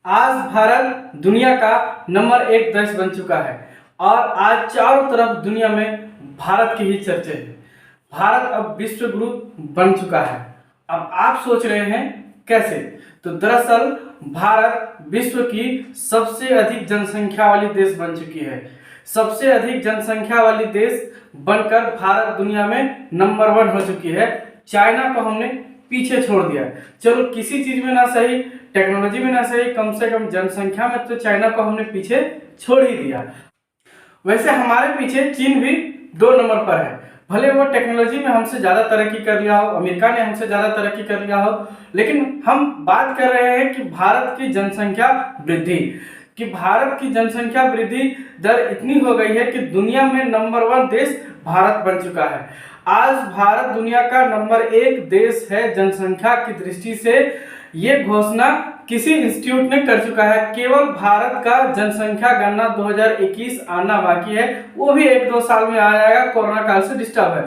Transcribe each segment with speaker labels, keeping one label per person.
Speaker 1: आज भारत दुनिया का नंबर 1 देश बन चुका है और आज चारों तरफ दुनिया में भारत की ही चर्चे है। भारत अब विश्व गुरु बन चुका है। अब आप सोच रहे हैं कैसे? तो दरअसल भारत विश्व की सबसे अधिक जनसंख्या वाली देश बन चुकी है। सबसे अधिक जनसंख्या वाली देश बनकर भारत दुनिया में नंबर 1 हो चुकी है। चाइना को हमने पीछे छोड़ दिया। चलो किसी चीज में ना सही, टेक्नोलॉजी में ना सही, कम से कम जनसंख्या में तो चाइना को हमने पीछे छोड़ ही दिया। वैसे हमारे पीछे चीन भी 2 नंबर पर है। भले वो टेक्नोलॉजी में हमसे ज़्यादा तरक्की कर लिया हो, अमेरिका ने हमसे ज़्यादा तरक्की कर लिया हो, लेकिन हम बात कर रहे हैं कि भारत की जनसंख्या वृद्धि, कि भारत की जनसंख्या वृद्धि दर इतनी हो गई है कि दुनिया में नंबर 1 देश भारत बन चुका है। आज भारत दुनिया का नंबर 1 देश है जनसंख्या की दृष्टि से। ये घोषणा किसी इंस्टीट्यूट ने कर चुका है। केवल भारत का जनसंख्या गणना 2021 आना बाकी है, वो भी 1-2 साल में आ जाएगा, कोरोना काल से डिस्टर्ब है।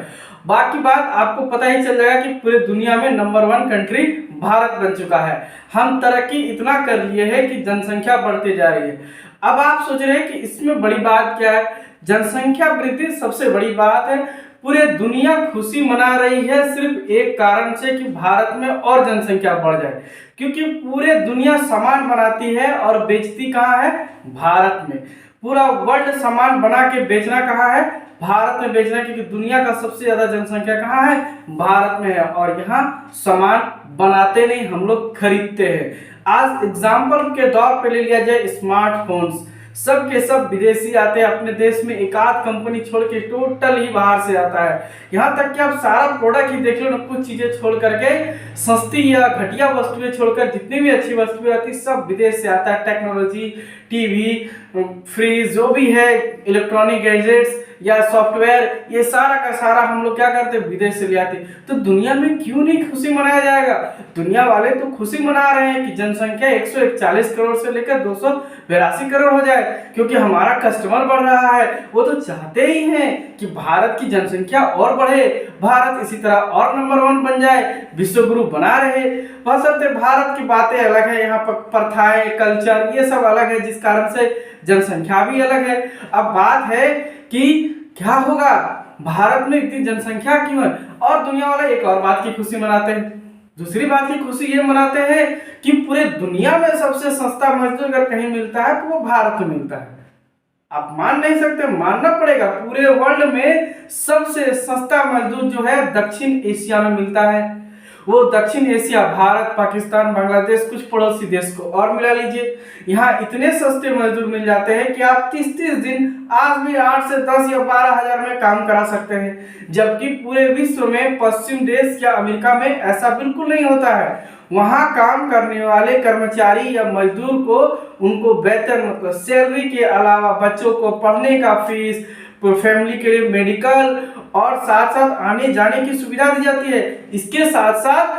Speaker 1: बाकी बात आपको पता ही चल जाएगा कि पूरे दुनिया में नंबर 1 कंट्री भारत बन चुका है। हम तरक्की इतना कर लिए हैं कि जनसंख्या बढ़ती जा रही है। अब आप सोच रहे हैं कि इसमें बड़ी बात क्या है? जनसंख्या वृद्धि सबसे बड़ी बात है। पूरे दुनिया खुशी मना रही है सिर्फ एक कारण से कि भारत में और जनसंख्या बढ़ जाए, क्योंकि पूरे दुनिया सामान बनाती है और बेचती कहाँ है? भारत में। पूरा वर्ल्ड सामान बना के बेचना कहाँ है? भारत में बेचना, क्योंकि दुनिया का सबसे ज्यादा जनसंख्या कहाँ है? भारत में है। और यहाँ सामान बनाते नहीं, हम लोग खरीदते हैं। आज एग्जाम्पल के तौर पे ले लिया जाए स्मार्टफोन्स, सब के सब विदेशी आते हैं अपने देश में, एक आध कंपनी छोड़ के टोटल ही बाहर से आता है। यहाँ तक कि आप सारा प्रोडक्ट ही देख लो ना, कुछ चीजें छोड़ करके, सस्ती या घटिया वस्तुएं छोड़कर जितनी भी अच्छी वस्तुएं आती सब विदेश से आता है। टेक्नोलॉजी, टीवी, फ्रिज, जो भी है, इलेक्ट्रॉनिक गैजेट्स या सॉफ्टवेयर, ये सारा का सारा हम लोग क्या करते हैं? विदेश से ले आते। तो दुनिया में क्यों नहीं खुशी मनाया जाएगा? दुनिया वाले तो खुशी मना रहे हैं कि जनसंख्या 141 करोड़ से लेकर 282 करोड़ हो जाए, क्योंकि हमारा कस्टमर बढ़ रहा है। वो तो चाहते ही हैं कि भारत की जनसंख्या और बढ़े, भारत इसी तरह और नंबर 1 बन जाए, विश्व गुरु बना रहे। बशर्ते भारत की बातें अलग है, यहाँ पर प्रथाएं, कल्चर, ये सब अलग है, जिस कारण से जनसंख्या भी अलग है। अब बात है कि क्या होगा, भारत में इतनी जनसंख्या क्यों है? और दुनिया वाले एक और बात की खुशी मनाते हैं। दूसरी बात की खुशी ये मनाते हैं कि पूरे दुनिया में सबसे सस्ता मजदूर अगर कहीं मिलता है तो वो भारत में मिलता है। आप मान नहीं सकते, मानना पड़ेगा। पूरे वर्ल्ड में सबसे सस्ता मजदूर जो है दक्षिण एशिया में मिलता है। वो दक्षिण एशिया, भारत, पाकिस्तान, बांग्लादेश, कुछ पड़ोसी देश को और मिला लीजिए। यहाँ इतने सस्ते मजदूर मिल जाते हैं कि आप 30-30 दिन आज भी 8 से 10 या 12 हजार में काम करा सकते हैं, जबकि पूरे विश्व में पश्चिम देश या अमेरिका में ऐसा बिल्कुल नहीं होता है। वहाँ काम करने वाले कर्मचारी या मजदूर को उनको वेतन, मतलब सैलरी के अलावा बच्चों को पढ़ने का फीस, फैमिली के लिए मेडिकल और साथ साथ आने जाने की सुविधा दी जाती है। इसके साथ साथ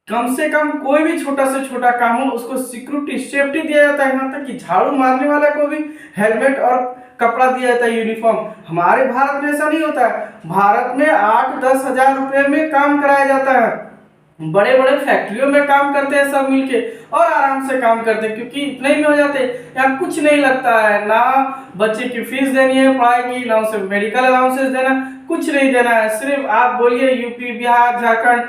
Speaker 1: कम से कम कोई भी छोटा से छोटा काम हो उसको सिक्योरिटी, सेफ्टी दिया जाता है। यहाँ तक कि झाड़ू मारने वाले को भी हेलमेट और कपड़ा दिया जाता है, यूनिफॉर्म। हमारे भारत में ऐसा नहीं होता है। भारत में 8-10 हजार रुपए में काम कराया जाता है। बड़े बड़े फैक्ट्रियों में काम करते हैं सब मिलके और आराम से काम करते हैं, क्योंकि इतने ही में हो जाते हैं। यहाँ कुछ नहीं लगता है, ना बच्चे की फीस देनी है पढ़ाई की, ना उसे मेडिकल अलाउंसेस देना, कुछ नहीं देना है। सिर्फ आप बोलिए यूपी, बिहार, झारखंड,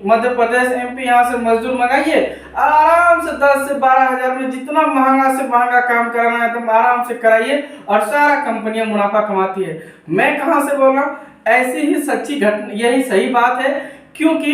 Speaker 1: मध्य प्रदेश, एमपी, यहाँ से मजदूर मंगाइए, आराम से 10 से 12 हजार में जितना महंगा से महंगा काम कराना है तुम आराम से कराइए, और सारा कंपनियां मुनाफा कमाती है। मैं कहाँ से बोल रहा हूँ? ऐसी ही सच्ची घटना, यही सही बात है, क्योंकि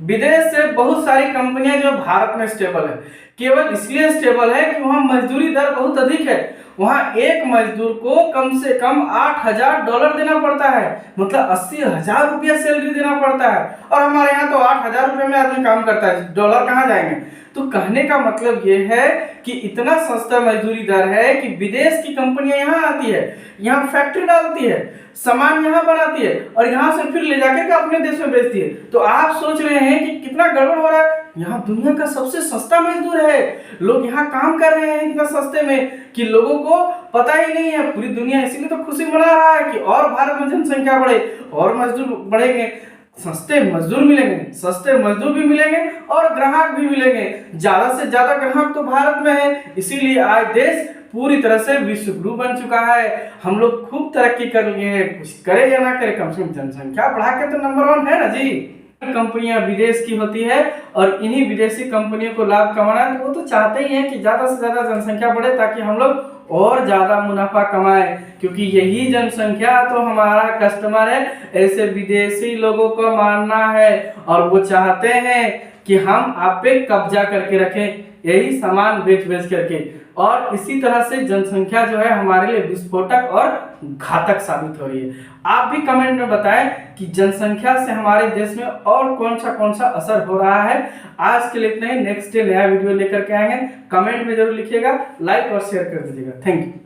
Speaker 1: विदेश से बहुत सारी कंपनियां जो भारत में स्टेबल है, केवल इसलिए स्टेबल है कि वहां मजदूरी दर बहुत अधिक है। वहां एक मजदूर को कम से कम $8,000 देना पड़ता है, मतलब 80,000 रुपया सैलरी देना पड़ता है। और हमारे यहाँ तो 8,000 रुपये में आदमी काम करता है, डॉलर कहाँ जाएंगे? तो कहने का मतलब ये है कि इतना सस्ता मजदूरी दर है कि विदेश की कंपनियां यहाँ आती है, यहाँ फैक्ट्री डालती है, सामान यहाँ बनाती है और यहाँ से फिर ले जाकर अपने देश में बेचती है। तो आप सोच रहे हैं कि कितना गड़बड़ हो रहा है। यहाँ दुनिया का सबसे सस्ता मजदूर है, लोग यहाँ काम कर रहे हैं इतना सस्ते में कि लोगों को पता ही नहीं है। पूरी दुनिया इसीलिए तो खुशी मना रहा है कि और भारत में जनसंख्या बढ़े और मजदूर बढ़ेंगे। सस्ते मजदूर मिलेंगे, सस्ते मजदूर भी मिलेंगे और ग्राहक भी मिलेंगे। ज्यादा से ज्यादा ग्राहक तो भारत में है, इसीलिए आज देश पूरी तरह से विश्व गुरु बन चुका है। हम लोग खूब तरक्की कर लिए, कुछ करे या ना करे, कम से कम जनसंख्या बढ़ा के तो नंबर 1 है ना जी। कंपनियां विदेश की होती है और इन्हीं विदेशी कंपनियों को लाभ कमाना है, तो वो तो चाहते ही हैं कि ज्यादा से ज्यादा जनसंख्या बढ़े ताकि हम लोग और ज्यादा मुनाफा कमाएं, क्योंकि यही जनसंख्या तो हमारा कस्टमर है, ऐसे विदेशी लोगों को मानना है और वो चाहते हैं कि हम आप पे कब्जा करके रखें, यही सामान बेच बेच करके। और इसी तरह से जनसंख्या जो है हमारे लिए विस्फोटक और घातक साबित हो रही है। आप भी कमेंट में बताएं कि जनसंख्या से हमारे देश में और कौन सा असर हो रहा है। आज के लिए इतना ही, नेक्स्ट डे नया वीडियो लेकर के आएंगे। कमेंट में जरूर लिखिएगा, लाइक और शेयर कर दीजिएगा। Thank you.